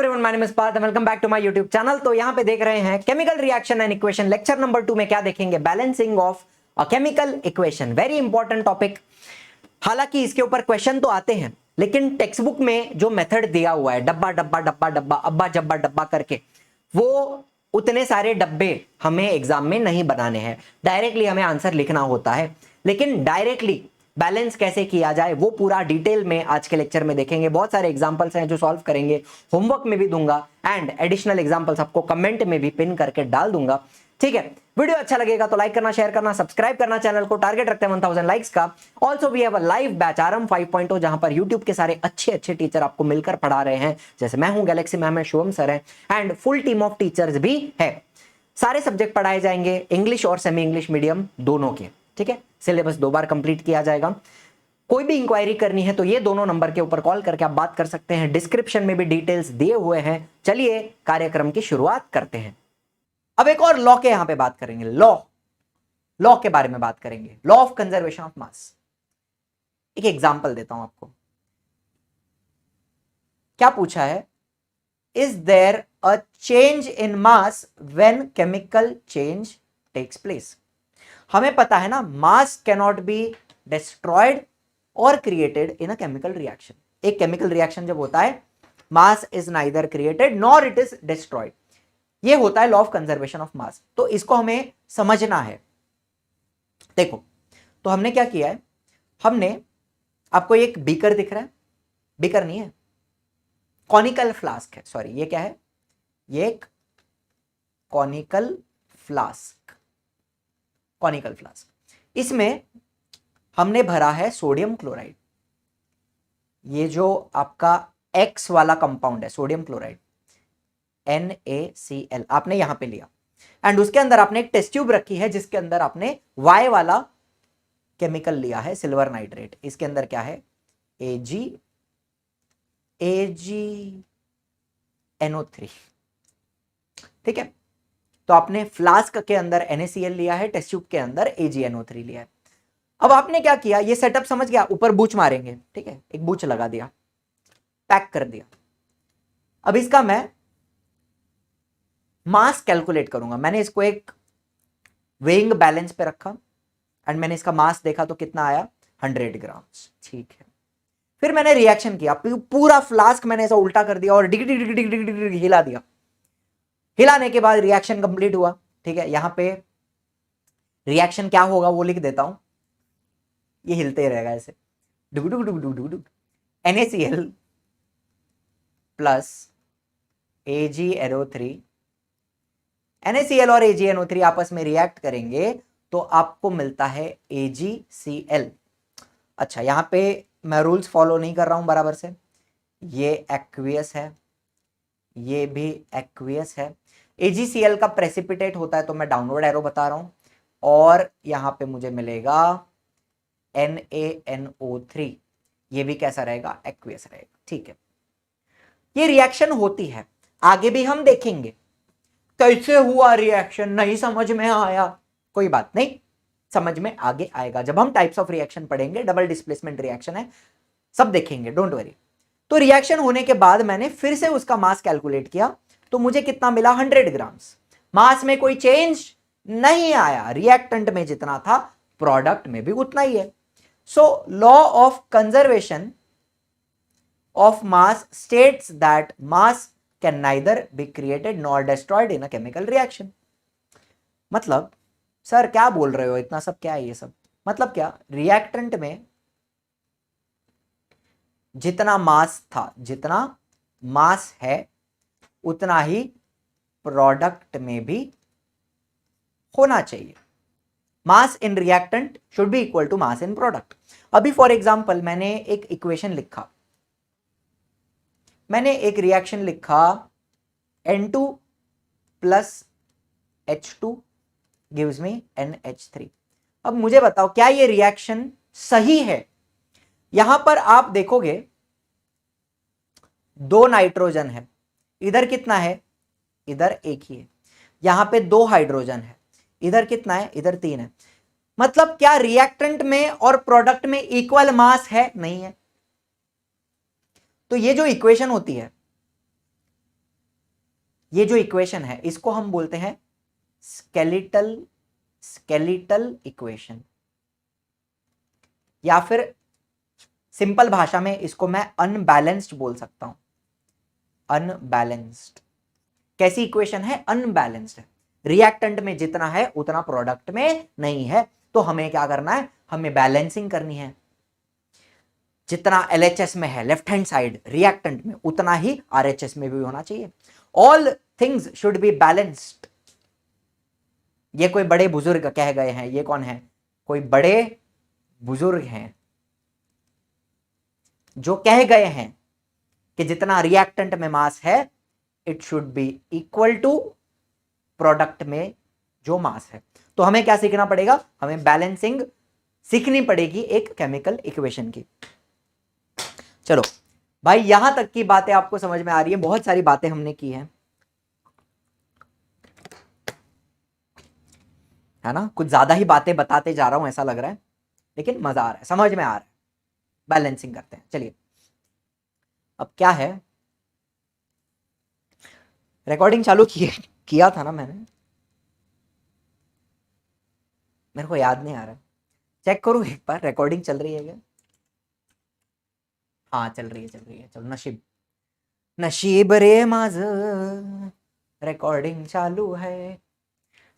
Everyone, my name is Parth, welcome back to my YouTube channel. तो यहाँ पे देख रहे हैं chemical reaction and equation lecture number 2 में क्या देखेंगे, balancing of a chemical equation. Very important topic. हालांकि इसके ऊपर क्वेश्चन तो आते हैं, लेकिन टेक्स्ट बुक में जो मेथड दिया हुआ है डब्बा डब्बा डब्बा डब्बा अब्बा जब्बा डब्बा करके, वो उतने सारे डब्बे हमें एग्जाम में नहीं बनाने हैं। डायरेक्टली हमें आंसर लिखना होता है, लेकिन डायरेक्टली बैलेंस कैसे किया जाए वो पूरा डिटेल में आज के लेक्चर में देखेंगे। बहुत सारे एग्जांपल्स हैं जो सॉल्व करेंगे, होमवर्क में भी दूंगा एंड एडिशनल एग्जांपल्स आपको कमेंट में भी पिन करके डाल दूंगा। ठीक है, वीडियो अच्छा लगेगा तो लाइक करना, शेयर करना, सब्सक्राइब करना। चैनल को टारगेट रखते हैं 1000 लाइक्स का। Also we have a live batch RM 5.0 जहां पर यूट्यूब के सारे अच्छे टीचर आपको मिलकर पढ़ा रहे हैं। जैसे मैं हूं गैलेक्सी मैम है, शुभम सर है and full team of teachers भी है। सारे सब्जेक्ट पढ़ाए जाएंगे, इंग्लिश और सेमी इंग्लिश मीडियम दोनों के। ठीक है, सिलेबस 2 बार कंप्लीट किया जाएगा। कोई भी इंक्वायरी करनी है तो ये दोनों नंबर के ऊपर कॉल करके आप बात कर सकते हैं। डिस्क्रिप्शन में भी डिटेल्स दिए हुए हैं। चलिए कार्यक्रम की शुरुआत करते हैं। अब एक और लॉ के यहां पे बात करेंगे। लॉ के बारे में बात करेंगे, law of conservation of mass. एक एग्जांपल देता हूं आपको। क्या पूछा है, is there a change in mass when chemical change takes place. हमें पता है ना, मास कैनॉट बी डिस्ट्रॉयड और created in a chemical reaction. एक केमिकल रिएक्शन जब होता है, mass is neither created nor it is destroyed. ये होता है law of conservation of mass. तो इसको हमें समझना है। देखो, तो हमने क्या किया है, हमने आपको एक बीकर दिख रहा है, बीकर नहीं है, कॉनिकल फ्लास्क है। सॉरी, ये क्या है, ये एक कॉनिकल फ्लास्क। कॉनिकल फ्लास्क, इसमें हमने भरा है सोडियम क्लोराइड। ये जो आपका X वाला कंपाउंड है सोडियम क्लोराइड, NaCl आपने यहां पे लिया एंड उसके अंदर आपने एक टेस्ट ट्यूब रखी है जिसके अंदर आपने Y वाला केमिकल लिया है, सिल्वर नाइट्रेट। इसके अंदर क्या है, AgNO3। ठीक है, तो आपने फ्लास्क के अंदर NaCl लिया है, टेस्ट ट्यूब के अंदर AgNO3 लिया है। अब आपने क्या किया, ये सेटअप समझ गया, ऊपर बूच मारेंगे। ठीक है, एक बूच लगा दिया, पैक कर दिया। अब इसका मैं मास कैलकुलेट करूंगा। मैंने इसको एक वेइंग बैलेंस पे रखा एंड मैंने इसका मास देखा तो कितना आया, 100 ग्राम। ठीक है, फिर मैंने रिएक्शन किया, पूरा फ्लास्क मैंने ऐसा उल्टा कर दिया और डिग डिग डिग डिग डिग डिग हिला दिया। हिलाने के बाद रिएक्शन कंप्लीट हुआ। ठीक है, यहां पे रिएक्शन क्या होगा वो लिख देता हूं, ये हिलते रहेगा ऐसे, डुग डुग डुग डुग डुग डुग। NaCl प्लस AgNO3, NaCl और AgNO3 आपस में रिएक्ट करेंगे तो आपको मिलता है AgCl। अच्छा, यहां पे मैं रूल्स फॉलो नहीं कर रहा हूं बराबर से। ये एक्वियस है, ये भी एक्वियस है। AgCl का प्रेसिपिटेट होता है तो मैं डाउनवर्ड एरो बता रहा हूं, और यहां पे मुझे मिलेगा NaNO3। ये भी कैसा रहेगा, एक्वियस रहेगा। ठीक है, ये रिएक्शन होती है, आगे भी हम देखेंगे कैसे हुआ रिएक्शन। नहीं समझ में आया, कोई बात नहीं, समझ में आगे आएगा जब हम टाइप्स ऑफ रिएक्शन पढ़ेंगे। डबल डिस्प्लेसमेंट रिएक्शन है, सब देखेंगे, डोंट वरी। तो रिएक्शन होने के बाद मैंने फिर से उसका मास कैलकुलेट किया तो मुझे कितना मिला, 100 ग्राम्स। मास में कोई चेंज नहीं आया, रिएक्टेंट में जितना था प्रोडक्ट में भी उतना ही है। So law of conservation of mass states that mass can neither be created nor destroyed in a chemical reaction। मतलब सर क्या बोल रहे हो, इतना सब क्या है ये सब, मतलब क्या, रिएक्टेंट में जितना मास था, जितना मास है उतना ही प्रोडक्ट में भी होना चाहिए। Mass in reactant should be equal to mass in product. अभी फॉर एग्जांपल मैंने एक इक्वेशन लिखा, मैंने एक रिएक्शन लिखा, N2 plus H2 gives me NH3। अब मुझे बताओ क्या ये रिएक्शन सही है। यहां पर आप देखोगे 2 नाइट्रोजन है, इधर कितना है, इधर एक ही है। यहां पे 2 हाइड्रोजन है, इधर कितना है, इधर 3 है। मतलब क्या रिएक्टेंट में और प्रोडक्ट में इक्वल मास है, नहीं है। तो ये जो इक्वेशन होती है ये जो इक्वेशन है इसको हम बोलते हैं स्केलेटल इक्वेशन, या फिर सिंपल भाषा में इसको मैं अनबैलेंस्ड बोल सकता हूं। अनबैलेंस्ड कैसी इक्वेशन है? अनबैलेंस्ड है। रिएक्टेंट में जितना है उतना प्रोडक्ट में नहीं है, तो हमें क्या करना है? हमें बैलेंसिंग करनी है। जितना LHS में है लेफ्ट हैंड साइड रिएक्टेंट में, उतना ही RHS में भी होना चाहिए। All things should be balanced. ये कोई बड़े बुजुर्ग कह गए हैं। ये कौन है? कोई बड़े बुजुर्ग हैं जो कह गए हैं कि जितना रिएक्टेंट में मास है it should be equal to product में जो मास है। तो हमें क्या सीखना पड़ेगा? हमें बैलेंसिंग सीखनी पड़ेगी एक केमिकल इक्वेशन की। चलो भाई, यहां तक की बातें आपको समझ में आ रही है? बहुत सारी बातें हमने की हैं, है ना? कुछ ज्यादा ही बातें बताते जा रहा हूं ऐसा लग रहा है, लेकिन मजा आ रहा है, समझ में आ रहा है। बैलेंसिंग करते हैं। चलिए, अब क्या है, रिकॉर्डिंग चालू किया था ना मैंने, मेरे को याद नहीं आ रहा। चेक करूं एक बार, रिकॉर्डिंग चल रही है क्या? हाँ चल रही है। चलो, नशीब नशीब रे माझ, रिकॉर्डिंग चालू है।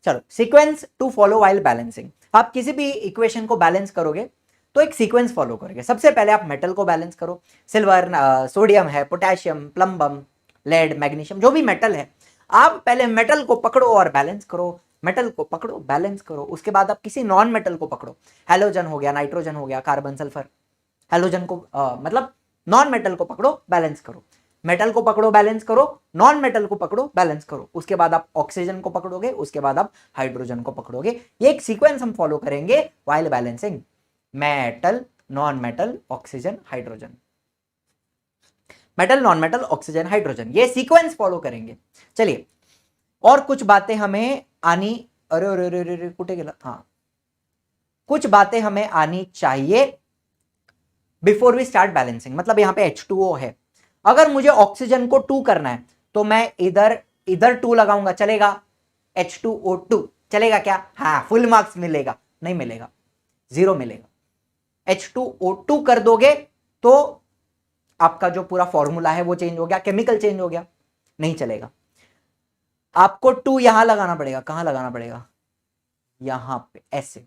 चलो, sequence to follow while balancing. आप किसी भी इक्वेशन को बैलेंस करोगे तो एक सीक्वेंस फॉलो करोगे। सबसे पहले आप मेटल को बैलेंस करो। सिल्वर, सोडियम है, पोटेशियम, प्लम्बम, लेड, मैग्नीशियम, जो भी मेटल है, आप पहले मेटल को पकड़ो और बैलेंस करो। मेटल को पकड़ो, बैलेंस करो। उसके बाद आप किसी नॉन मेटल को पकड़ो। हेलोजन हो गया, नाइट्रोजन हो गया, कार्बन, सल्फर। हेलोजन को मतलब नॉन मेटल को पकड़ो, बैलेंस करो। मेटल को पकड़ो, बैलेंस करो। नॉन मेटल को पकड़ो, बैलेंस करो। उसके बाद आप ऑक्सीजन को पकड़ोगे, उसके बाद आप हाइड्रोजन को पकड़ोगे। ये एक सीक्वेंस हम फॉलो करेंगे while balancing. Metal, non metal, oxygen, hydrogen. Metal, non metal, oxygen, hydrogen, ये सीक्वेंस फॉलो करेंगे। चलिए, और कुछ बातें हमें आनी, अरे अरे अरे अरे कुटे गेला, हाँ, कुछ बातें हमें आनी चाहिए बिफोर वी स्टार्ट बैलेंसिंग। मतलब यहां पे H2O है, अगर मुझे ऑक्सीजन को 2 करना है तो मैं इधर इधर 2 लगाऊंगा, चलेगा? H2O2 चलेगा क्या? हाँ, फुल मार्क्स मिलेगा? नहीं मिलेगा, 0 मिलेगा। H2O2 कर दोगे तो आपका जो पूरा फॉर्मूला है वो चेंज हो गया, केमिकल चेंज हो गया, नहीं चलेगा। आपको 2 यहां लगाना पड़ेगा। कहां लगाना पड़ेगा? यहां पे, ऐसे।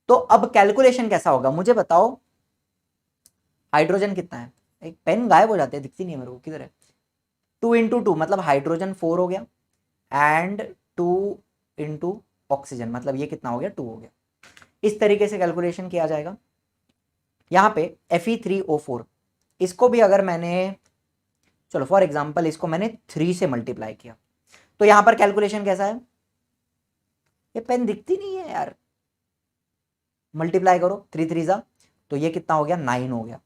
तो अब कैलकुलेशन कैसा होगा मुझे बताओ। हाइड्रोजन कितना है? एक पेन गायब हो जाती है, दिखती नहीं है मेरे को, किधर है? 2 × 2 मतलब हाइड्रोजन 4 हो गया, एंड 2 × ऑक्सीजन, मतलब ये कितना हो गया? 2 हो गया। इस तरीके से कैलकुलेशन किया जाएगा। यहां पे Fe3O4, इसको भी अगर मैंने, चलो फॉर एग्जांपल इसको मैंने 3 से मल्टीप्लाई किया, तो यहां पर कैलकुलेशन कैसा है? ये पेन दिखती नहीं है यार। मल्टीप्लाई करो, 3 3 जा, तो ये कितना हो गया? 9 हो गया।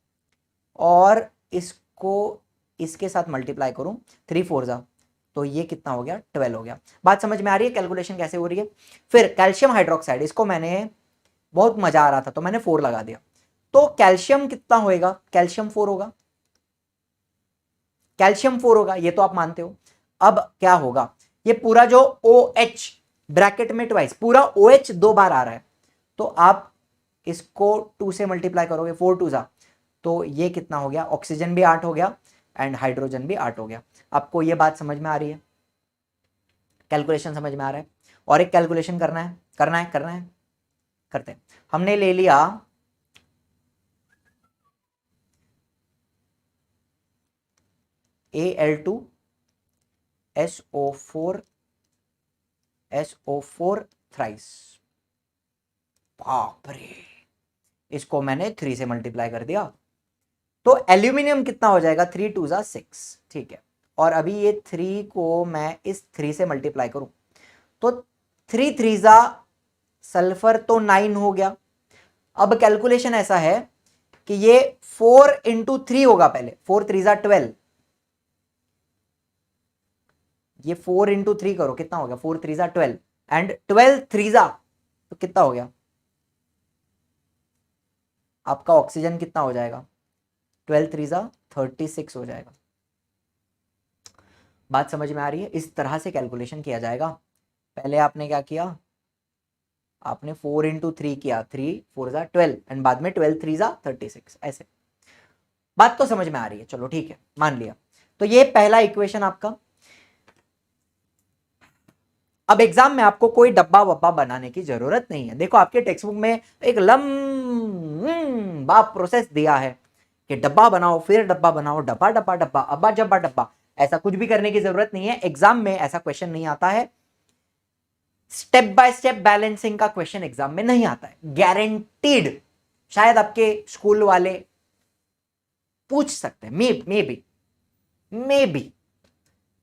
और इसको इसके साथ मल्टीप्लाई करूं, 3 4 जा, तो ये कितना हो गया? 12 हो गया। बात समझ में आ रही है कैलकुलेशन कैसे हो रही है? फिर कैल्शियम हाइड्रोक्साइड, इसको मैंने, बहुत मजा आ रहा था तो मैंने 4 लगा दिया, तो कैल्शियम कितना होएगा? कैल्शियम 4 होगा। कैल्शियम 4 होगा, ये तो आप मानते हो। अब क्या होगा? ये पूरा जो OH ब्रैकेट में ट्वाइस, पूरा OH 2 बार आ रहा है, तो आप इसको 2 से मल्टीप्लाई करोगे, 4 2 जा, तो ये कितना हो गया? ऑक्सीजन भी 8 हो गया एंड हाइड्रोजन भी 8 हो गया। आपको ये बात समझ में आ रही है? कैलकुलेशन समझ में आ रहा है? और एक कैलकुलेशन करना है, करते हैं। हमने ले लिया Al2SO4 थ्राइस, बाप रे, इसको मैंने 3 से मल्टीप्लाई कर दिया, तो एल्यूमिनियम कितना हो जाएगा? 3 2 जा 6, ठीक है। और अभी ये 3 को मैं इस 3 से मल्टीप्लाई करूं, तो 3 3 जा, सल्फर तो 9 हो गया। अब कैलकुलेशन ऐसा है कि ये 4 × 3 होगा पहले, 4 3 जा 12, ये 4 × 3 करो, कितना हो गया? 4 3 जा 12, एंड 12 3 जा, तो कितना हो गया? आपका ऑक्सीजन कितना हो जाएगा? 12 3 जा 36 हो जाएगा। बात समझ में आ रही है? इस तरह से कैलकुलेशन किया जाएगा। पहले आपने क्या किया, आपने 4 इंटू 3 किया, 3 4 जा 12 एंड बाद में 12 3 जा 36, ऐसे। बात तो समझ में आ रही है, चलो ठीक है, मान लिया। तो ये पहला इक्वेशन आपका। अब एग्जाम में आपको कोई डब्बा वब्बा बनाने की जरूरत नहीं है। देखो आपके टेक्स्ट बुक में एक लंबा प्रोसेस दिया है कि डब्बा बनाओ, फिर डब्बा बनाओ, डब्बा डब्बा डब्बा, अब्बा जब्बा डब्बा। ऐसा कुछ भी करने की जरूरत नहीं है, एग्जाम में ऐसा क्वेश्चन नहीं आता है। स्टेप बाय स्टेप बैलेंसिंग का क्वेश्चन एग्जाम में नहीं आता है, गारंटीड। शायद आपके स्कूल वाले पूछ सकते हैं, मे बी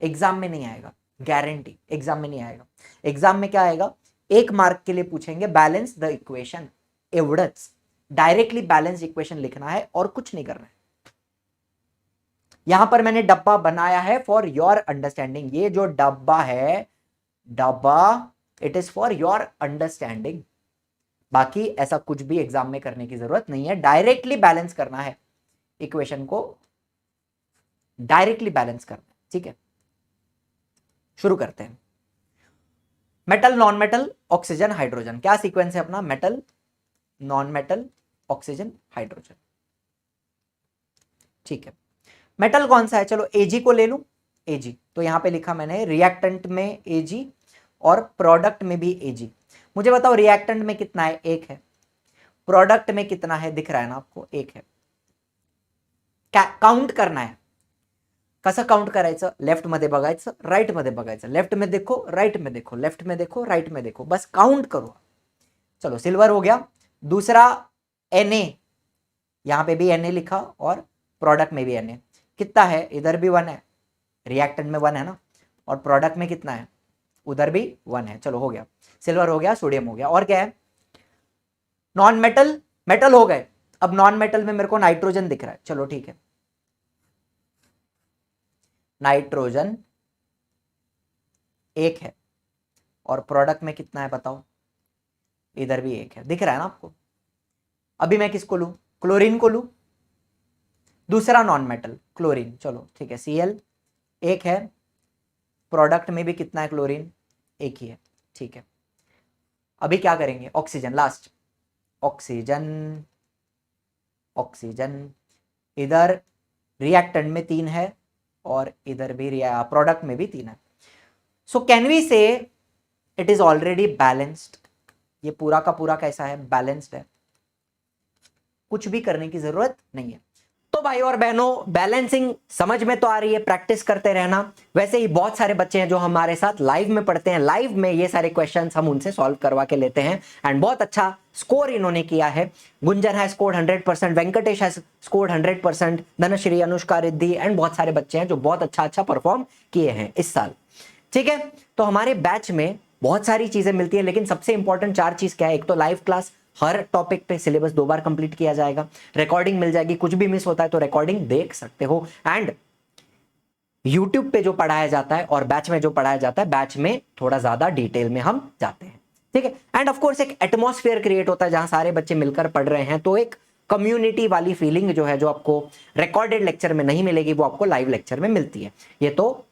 एग्जाम में नहीं आएगा, गारंटी एग्जाम में नहीं आएगा। एग्जाम में क्या आएगा, 1 मार्क के लिए पूछेंगे बैलेंस द इक्वेशन, एवढंच। डायरेक्टली बैलेंस इक्वेशन लिखना है और कुछ नहीं करना है। यहां पर मैंने डब्बा बनाया है फॉर योर अंडरस्टैंडिंग। ये जो डब्बा है, डब्बा, it is for your understanding. बाकी ऐसा कुछ भी एग्जाम में करने की जरूरत नहीं है। डायरेक्टली बैलेंस करना है इक्वेशन को, डायरेक्टली बैलेंस करना है, ठीक है। शुरू करते हैं। Metal, non metal, oxygen, hydrogen. क्या सीक्वेंस है अपना? Metal, non metal, oxygen, hydrogen, ठीक है। मेटल कौन सा है? चलो एजी को ले लूं। एजी तो यहां पे लिखा मैंने, रिएक्टेंट में एजी और प्रोडक्ट में भी एजी। मुझे बताओ रिएक्टेंट में कितना है? 1 है। प्रोडक्ट में कितना है? दिख रहा है ना आपको, 1 है। क्या काउंट करना है? कसं काउंट करायचं? लेफ्ट मध्ये बघायचं, राइट मध्ये बघायचं, लेफ्ट में देखो, राइट में देखो, लेफ्ट में देखो, राइट में देखो, बस काउंट करो। चलो सिल्वर हो गया। दूसरा Na, यहां पे भी Na लिखा और प्रोडक्ट में भी Na। कितना है? इधर भी 1 है, रिएक्टेंट में 1 है ना, और प्रोडक्ट में कितना है? उधर भी 1 है। चलो हो गया, सिल्वर हो गया, सोडियम हो गया। और क्या है? नॉन मेटल, मेटल हो गए। अब नॉन मेटल में मेरे को नाइट्रोजन दिख रहा है, चलो ठीक है। नाइट्रोजन 1 है और प्रोडक्ट में कितना है बताओ? इधर भी 1 है, दिख रहा है ना आपको। अभी मैं किसको लूं? क्लोरीन को लूं। दूसरा नॉन मेटल क्लोरीन, चलो ठीक है। Cl 1 है, प्रोडक्ट में भी कितना है? क्लोरीन 1 ही है, ठीक है। अभी क्या करेंगे? Oxygen, last oxygen. ऑक्सीजन इधर रिएक्टेंट में 3 है और इधर भी प्रोडक्ट में भी 3 है। सो कैन वी से इट इज ऑलरेडी बैलेंस्ड। ये पूरा का पूरा कैसा है? बैलेंस्ड है, कुछ भी करने की जरूरत नहीं है। तो भाई और बहनों, बैलेंसिंग समझ में तो आ रही है, प्रैक्टिस करते रहना। वैसे ही बहुत सारे बच्चे हैं जो हमारे साथ लाइव में पढ़ते हैं, लाइव में ये सारे क्वेश्चंस हम उनसे सॉल्व करवा के लेते हैं एंड बहुत अच्छा स्कोर इन्होंने किया है। गुंजन है स्कोर 100%, वेंकटेश है स्कोर 100%, धनश्री, अनुष्का, रिद्धि एंड बहुत सारे बच्चे हैं जो बहुत अच्छा परफॉर्म किए हैं इस साल, ठीक है। तो हमारे बैच में बहुत सारी चीजें मिलती है, लेकिन सबसे इंपॉर्टेंट 4 चीज क्या है? एक तो लाइव क्लास, हर टॉपिक पे सिलेबस 2 बार कंप्लीट किया जाएगा, रिकॉर्डिंग मिल जाएगी, कुछ भी मिस होता है तो रिकॉर्डिंग देख सकते हो, एंड यूट्यूब पे जो पढ़ाया जाता है और बैच में जो पढ़ाया जाता है, बैच में थोड़ा ज्यादा डिटेल में हम जाते हैं, ठीक है। एंड ऑफ कोर्स एक एटमॉस्फेयर क्रिएट होता है जहां सारे बच्चे मिलकर पढ़ रहे हैं, तो एक कम्युनिटी वाली फीलिंग जो है, जो आपको रिकॉर्डेड लेक्चर में नहीं मिलेगी, वो आपको लाइव लेक्चर में मिलती है। ये तो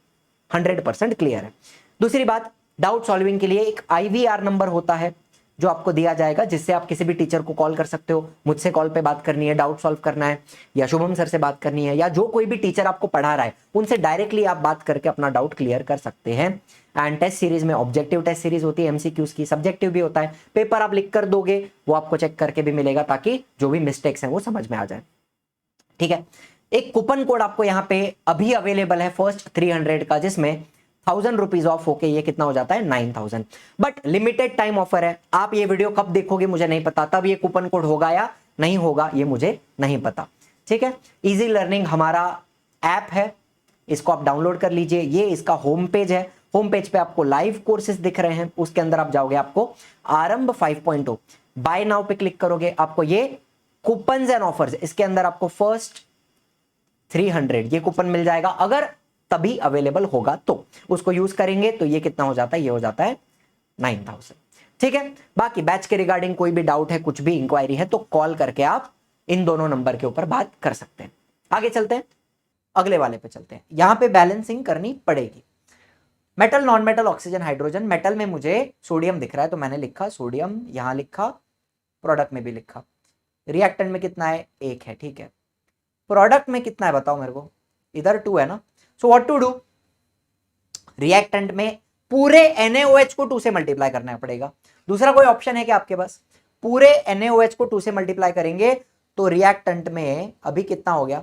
100% क्लियर है। दूसरी बात, डाउट सॉल्विंग के लिए एक IVR नंबर होता है जो आपको दिया जाएगा, जिससे आप किसी भी टीचर को कॉल कर सकते हो। मुझसे कॉल पे बात करनी है, डाउट सॉल्व करना है, या शुभम सर से बात करनी है, या जो कोई भी टीचर आपको पढ़ा रहा है उनसे डायरेक्टली आप बात करके अपना डाउट क्लियर कर सकते हैं। एंड टेस्ट सीरीज में ऑब्जेक्टिव टेस्ट सीरीज होती है, MCQs की, सब्जेक्टिव भी होता है। पेपर आप लिख कर दोगे, वो आपको चेक करके भी मिलेगा, ताकि जो भी मिस्टेक्स हैं वो समझ में आ जाए, ठीक है। एक कूपन कोड आपको यहाँ पे अभी अवेलेबल है फर्स्ट 300 का, जिसमें 1000 रुपीज ऑफ होके ये कितना हो जाता है? 9000। बट लिमिटेड टाइम ऑफर है। आप ये वीडियो कब देखोगे मुझे नहीं पता, तब ये कूपन कोड होगा या नहीं होगा ये मुझे नहीं पता, ठीक है। इजी लर्निंग हमारा ऐप है, इसको आप डाउनलोड कर लीजिए। ये इसका होम पेज है, होम पेज पे आपको लाइव कोर्सेज दिख रहे हैं, उसके अंदर आप जाओगे, आपको आरंभ 5.0 बाय नाउ पे क्लिक करोगे, आपको ये कूपन्स एंड ऑफर्स, इसके अंदर आपको फर्स्ट 300 ये कूपन मिल जाएगा, अगर तभी अवेलेबल होगा तो उसको यूज करेंगे तो ये कितना हो जाता है? ये हो जाता है 9000, ठीक है। बाकी बैच के रिगार्डिंग कोई भी डाउट है, कुछ भी इंक्वायरी है, तो कॉल करके आप इन दोनों नंबर के ऊपर बात कर सकते हैं। आगे चलते हैं। अगले वाले पे चलते हैं, यहां पे बैलेंसिंग करनी पड़ेगी। Metal, non metal, oxygen, hydrogen. Metal में मुझे सोडियम दिख रहा है तो मैंने लिखा सोडियम, यहां लिखा, प्रोडक्ट में भी लिखा। रिएक्टेंट में कितना है, 1 है, ठीक है। प्रोडक्ट में कितना है बताओ मेरे को, इधर 2 है ना। So what to do, reactant में पूरे NaOH को 2 से मल्टीप्लाई करना पड़ेगा। दूसरा कोई ऑप्शन है क्या आपके पास? पूरे NaOH को 2 से मल्टीप्लाई करेंगे तो रिएक्टेंट में अभी कितना हो गया,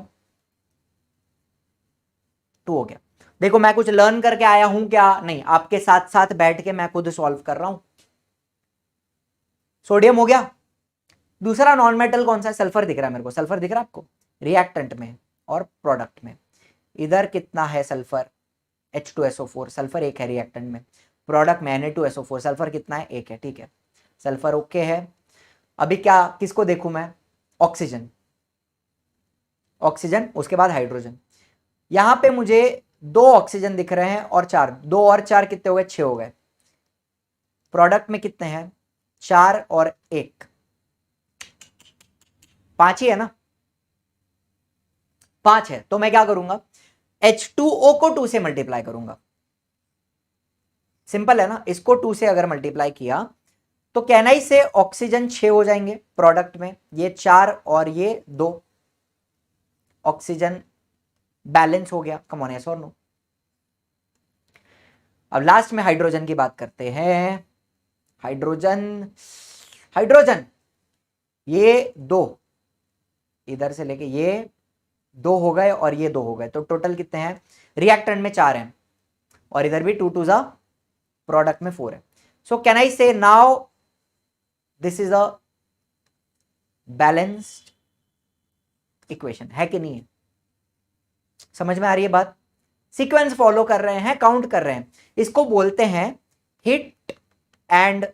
2 हो गया। देखो मैं कुछ लर्न करके आया हूं क्या? नहीं, आपके साथ साथ बैठ के मैं खुद सॉल्व कर रहा हूं। सोडियम हो गया। दूसरा नॉन मेटल कौन सा है? सल्फर दिख रहा है मेरे को, सल्फर दिख रहा है आपको रिएक्टेंट में और प्रोडक्ट में। इधर कितना है सल्फर, H2SO4, सल्फर 1 है रिएक्टेंट में। प्रोडक्ट में Na2SO4, सल्फर कितना है, 1 है, ठीक है। सल्फर ओके है। अभी क्या, किसको देखूं मैं? ऑक्सीजन, ऑक्सीजन, उसके बाद हाइड्रोजन। यहां पे मुझे 2 ऑक्सीजन दिख रहे हैं और 4, 2 और 4 कितने हो गए, 6 हो गए। प्रोडक्ट में कितने हैं, 4 और 1, 5 ही है ना, 5 है। तो मैं क्या करूंगा, H2O को 2 से मल्टीप्लाई करूंगा। सिंपल है ना, इसको 2 से अगर मल्टीप्लाई किया तो कैनाई से ऑक्सीजन 6 हो जाएंगे प्रोडक्ट में, ये 4 और ये 2, ऑक्सीजन बैलेंस हो गया। कम ऑन, यस और नो? अब लास्ट में हाइड्रोजन की बात करते हैं। हाइड्रोजन, हाइड्रोजन ये 2, इधर से लेके ये 2 हो गए और ये 2 हो गए, तो टोटल कितने हैं? रिएक्टेंट में 4 हैं और इधर भी 2 2 जा, प्रोडक्ट में 4 है। सो कैन आई से now this is a balanced equation, है कि नहीं है? समझ में आ रही है बात? सीक्वेंस फॉलो कर रहे हैं, काउंट कर रहे हैं, इसको बोलते हैं हिट एंड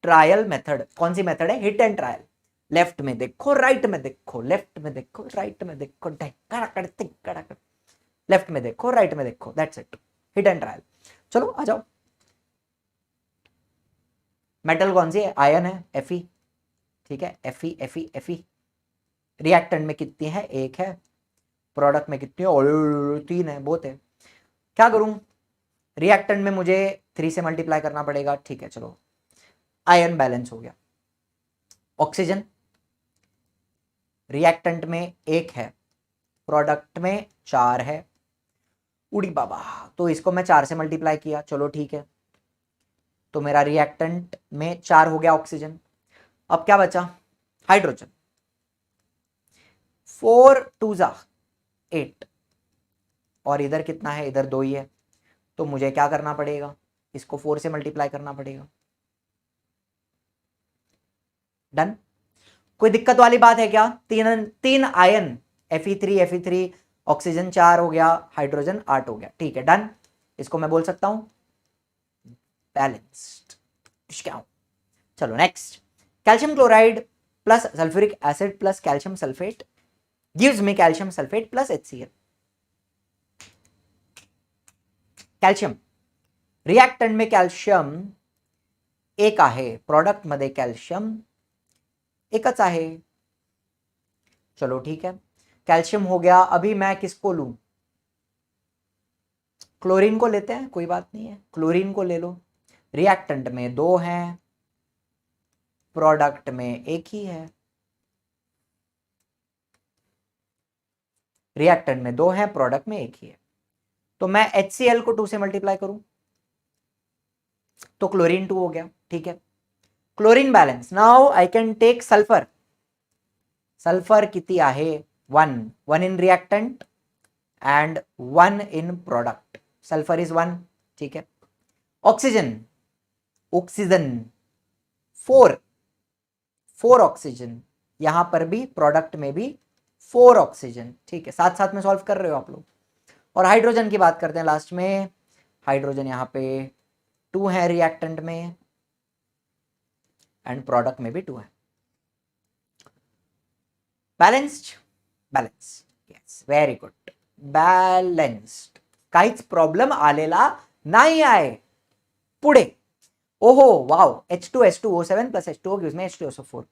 ट्रायल मेथड। कौन सी मेथड है? Hit and trial. लेफ्ट में देखो, राइट में देखो, लेफ्ट में देखो, राइट में देखो, लेफ्ट में देखो, राइट में देखो, that's it, hit and trial. चलो आ जाओ। मेटल कौन सी है? आयन है, Fe, ठीक है, Fe। रिएक्टेंट में कितनी है? 1 है। प्रोडक्ट में कितनी है? 3 है, बहुत है। क्या करूं, रिएक्टेंट में मुझे 3 से मल्टीप्लाई करना पड़ेगा, ठीक है। चलो, आयन बैलेंस हो गया। ऑक्सीजन रिएक्टेंट में 1 है, प्रोडक्ट में 4 है। उड़ी बाबा, तो इसको मैं 4 से मल्टीप्लाई किया, चलो ठीक है, तो मेरा रिएक्टेंट में 4 हो गया ऑक्सीजन। अब क्या बचा? हाइड्रोजन। 4 2 जा 8 और इधर कितना है? इधर 2 ही है, तो मुझे क्या करना पड़ेगा? इसको 4 से मल्टीप्लाई करना पड़ेगा। डन? कोई दिक्कत वाली बात है क्या? तीन आयन, Fe3 ऑक्सीजन 4 हो गया, हाइड्रोजन 8 हो गया, ठीक है, डन। इसको मैं बोल सकता हूं बैलेंस्ड। चलो next, calcium chloride plus sulphuric acid plus calcium sulphate gives me calcium sulphate plus HCl। Calcium reactant में कॅल्शियम 1 आहे, प्रोडक्ट मध्ये कॅल्शियम 1च आहे। चलो ठीक है, कैल्शियम हो गया। अभी मैं किसको लूं? क्लोरीन को लेते हैं, कोई बात नहीं है, क्लोरीन को ले लो। रिएक्टेंट में 2 हैं, प्रोडक्ट में 1 ही है। रिएक्टेंट में 2 हैं, प्रोडक्ट में 1 ही है, तो मैं HCl को 2 से मल्टीप्लाई करूं तो क्लोरीन 2 हो गया, ठीक है। Chlorine balance. Now I can take sulphur. Sulphur किती आहे? 1 in reactant and 1 in product. Sulphur is 1, ठीक है। ऑक्सीजन, ऑक्सीजन 4 ऑक्सीजन, यहां पर भी प्रोडक्ट में भी 4 ऑक्सीजन, ठीक है। साथ साथ में सॉल्व कर रहे हो आप लोग। और हाइड्रोजन की बात करते हैं लास्ट में। हाइड्रोजन यहां पे 2 है रिएक्टेंट में एंड प्रोडक्ट में भी 2 है। Balanced, balanced, yes, very good, balanced. काहीच प्रॉब्लेम आलेला नाही आहे। पुढे, ओहो वाव, H2SO7 plus H2O gives me H2SO4.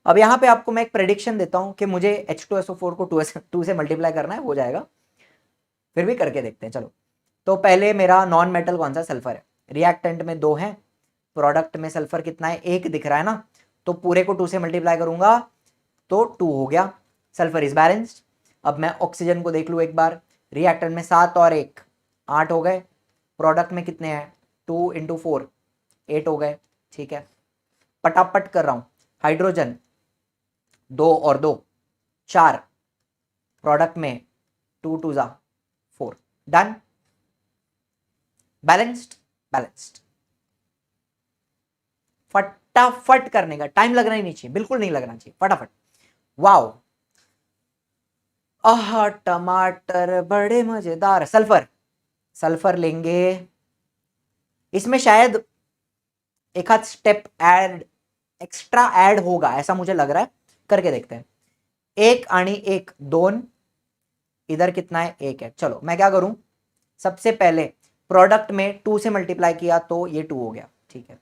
अब यहाँ पे आपको मैं एक प्रेडिक्शन देता हूँ कि मुझे H2SO4 को 2 से मल्टीप्लाई करना है, हो जाएगा, फिर भी करके देखते हैं। चलो, तो पहले मेरा नॉन मेटल कौन सा, सल्फर है। रिएक्टेंट में 2 है, प्रोडक्ट में सल्फर कितना है, 1 दिख रहा है ना, तो पूरे को 2 से मल्टीप्लाई करूंगा तो 2 हो गया, सल्फर इज बैलेंस्ड। अब मैं ऑक्सीजन को देख लूँ एक बार, रिएक्टेंट में 7 और 1 8 हो गए, प्रोडक्ट में कितने हैं 2 × 4 8 हो गए, ठीक है। पटापट कर रहा हूं, हाइड्रोजन 2 और 2 4, प्रोडक्ट में 2 2 जा 4, डन, बैलेंस्ड बैलेंस्ड। फटाफट करने का, टाइम लगना ही नहीं चाहिए, बिल्कुल नहीं लगना चाहिए, फटाफट। वाओ, आह टमाटर बड़े मजेदार। सल्फर, सल्फर लेंगे, इसमें शायद एक आध स्टेप एक्स्ट्रा ऐड होगा, ऐसा मुझे लग रहा है, करके देखते हैं। 1 आणि 1 2, इधर कितना है 1 है। चलो मैं क्या करूं, सबसे पहले प्रोडक्ट में 2 से मल्टीप्लाई किया तो ये 2 हो गया, ठीक है।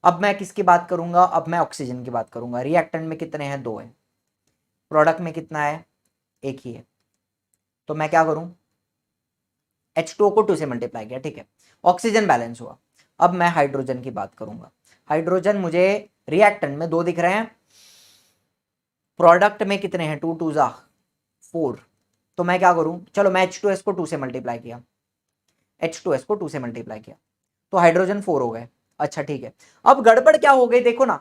अब मैं किसकी बात करूंगा, अब मैं ऑक्सीजन की बात करूंगा। रिएक्टेंट में कितने हैं 2 है, प्रोडक्ट में कितना है 1 ही है, तो मैं क्या करूं, H2O को 2 से मल्टीप्लाई किया, ठीक है, ऑक्सीजन बैलेंस हुआ। अब मैं हाइड्रोजन की बात करूंगा। हाइड्रोजन मुझे रिएक्टेंट में 2 दिख रहे हैं, प्रोडक्ट में कितने हैं 2 2 जा 4, तो मैं क्या करूं, चलो मैं H2S को 2 से मल्टीप्लाई किया, H2S को 2 से मल्टीप्लाई किया तो हाइड्रोजन 4 हो गए। अच्छा ठीक है, अब गड़बड़ क्या हो गई देखो ना,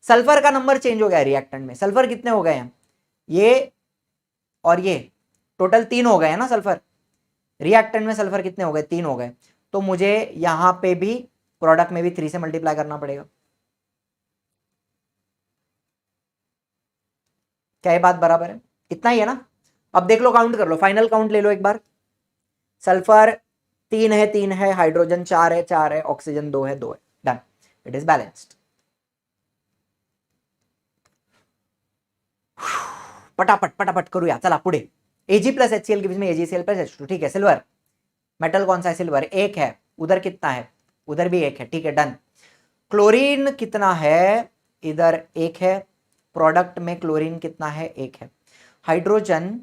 सल्फर का नंबर चेंज हो गया रिएक्टेंट में। सल्फर कितने हो गए हैं, ये और ये टोटल 3 हो गए हैं ना सल्फर, रिएक्टेंट में सल्फर कितने हो गए 3 हो गए, तो मुझे यहां पे भी प्रोडक्ट में भी 3 से मल्टीप्लाई करना पड़ेगा। क्या ये बात बराबर है, इतना ही है ना। अब देख लो, काउंट कर लो, फाइनल काउंट ले लो एक बार। सल्फर 3 है 3 है, हाइड्रोजन 4 है 4 है, ऑक्सीजन 2 है 2 है, डन, इट इज बैलेंस्ड। पटापट पटापट करूया, चला पुढे। Ag प्लस HCl के बीच में AgCl प्लस H2, ठीक है। सिल्वर, मेटल कौन सा है, सिल्वर 1 है, उधर कितना है, उधर भी 1 है, ठीक है, डन। क्लोरीन कितना है, इधर 1 है, प्रोडक्ट में क्लोरीन कितना है 1 है। हाइड्रोजन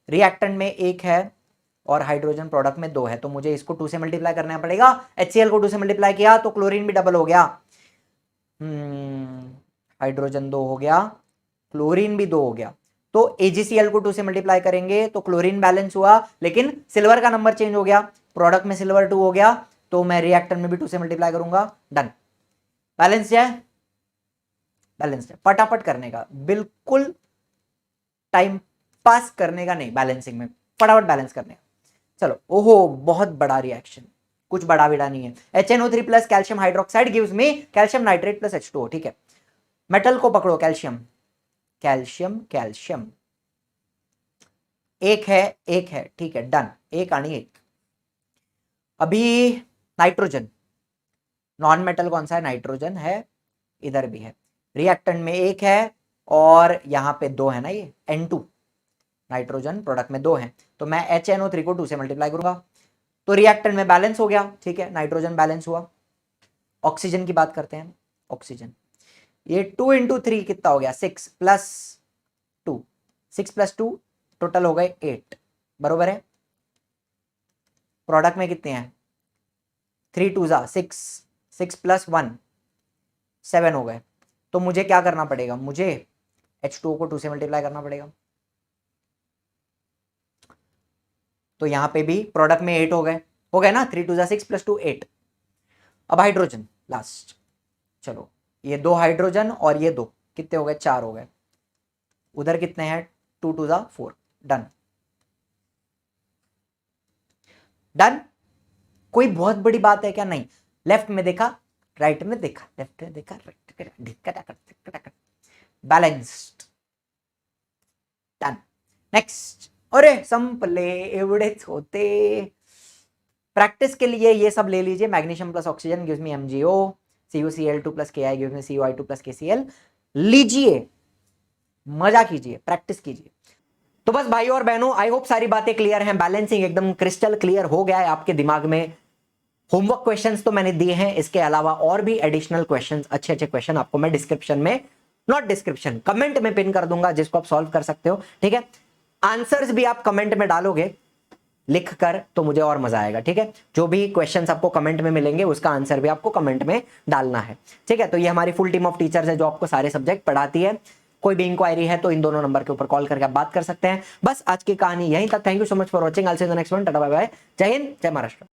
रिएक्टेंट में 1 है और हाइड्रोजन प्रोडक्ट में 2 है, तो मुझे इसको 2 से मल्टीप्लाई करना पड़ेगा। HCl को 2 से मल्टीप्लाई किया तो क्लोरीन भी डबल हो गया, हाइड्रोजन 2 हो गया, क्लोरीन भी 2 हो गया, तो AgCl को 2 से मल्टीप्लाई करेंगे तो क्लोरीन बैलेंस हुआ, लेकिन सिल्वर का नंबर चेंज हो गया, प्रोडक्ट में सिल्वर 2 हो गया, तो मैं रिएक्टेंट में भी 2 से मल्टीप्लाई करूंगा, डन, बैलेंस है, बैलेंस है। फटाफट करने का, बिल्कुल टाइम पास करने का नहीं, बैलेंसिंग में फटाफट बैलेंस करने का। चलो, ओहो बहुत बड़ा रिएक्शन, कुछ बड़ा बिड़ा नहीं है। HNO3 plus calcium hydroxide gives me calcium nitrate plus H2O, ठीक है। मेटल को पकड़ो, कैल्शियम कैल्शियम कैल्शियम 1 है, ठीक है, डन, 1 आणि 1। अभी नाइट्रोजन, नॉन मेटल कौन सा है, नाइट्रोजन है, इधर भी है, रिएक्टेंट में 1 है और यहां पे 2 है ना, ये N2, नाइट्रोजन प्रोडक्ट में 2 है, तो मैं HNO3 को 2 से मल्टीप्लाई करूंगा तो रिएक्टेंट में बैलेंस हो गया, ठीक है, नाइट्रोजन बैलेंस हुआ। ऑक्सीजन की बात करते हैं, ऑक्सीजन ये 2 × 3 कितना हो गया 6 प्लस 2, 6 प्लस 2 टोटल हो गए 8, बरोबर है। प्रोडक्ट में कितने हैं 3 2 जा 6, 6 प्लस 1 7 हो गए, तो मुझे क्या करना पड़ेगा, मुझे H2O को 2 से मल्टीप्लाई करना पड़ेगा, तो यहां पे भी प्रोडक्ट में 8 हो गए ना, 3 2 जा 6 प्लस 2 8। अब हाइड्रोजन लास्ट, चलो ये 2 हाइड्रोजन और ये 2 कितने हो गए 4 हो गए, उधर कितने हैं 2 2 जा 4, डन डन। कोई बहुत बड़ी बात है क्या, नहीं। लेफ्ट में देखा, राइट में देखा, लेफ्ट में देखा, राइट में देखा, बैलेंस्ड, डन, नेक्स्ट। अरे संपले, एवढेच होते। प्रैक्टिस के लिए ये सब ले लीजिए, magnesium plus oxygen gives me MgO, CuCl2 plus Ki gives me CuI2 plus KCl। लीजिए, मजा कीजिए, प्रैक्टिस कीजिए। तो बस भाई और बहनों, आई होप सारी बातें क्लियर हैं, बैलेंसिंग एकदम क्रिस्टल क्लियर हो गया है आपके दिमाग में। होमवर्क क्वेश्चंस तो मैंने दिए हैं, इसके अलावा और भी एडिशनल क्वेश्चंस, अच्छे अच्छे क्वेश्चन आपको मैं डिस्क्रिप्शन में नॉट डिस्क्रिप्शन, कमेंट में पिन कर दूंगा जिसको आप सॉल्व कर सकते हो, ठीक है। आंसर्स भी आप कमेंट में डालोगे लिख कर तो मुझे और मजा आएगा, ठीक है। जो भी क्वेश्चंस आपको कमेंट में मिलेंगे उसका आंसर भी आपको कमेंट में डालना है, ठीक है। तो ये हमारी फुल टीम ऑफ टीचर्स है जो आपको सारे सब्जेक्ट पढ़ाती है। कोई भी इंक्वायरी है तो इन दोनों नंबर के ऊपर कॉल करके आप बात कर सकते हैं। बस आज की कहानी यहीं तक। Thank you so much for watching. I will see you in the next one. Tata bye bye. जय हिंद, जय महाराष्ट्र।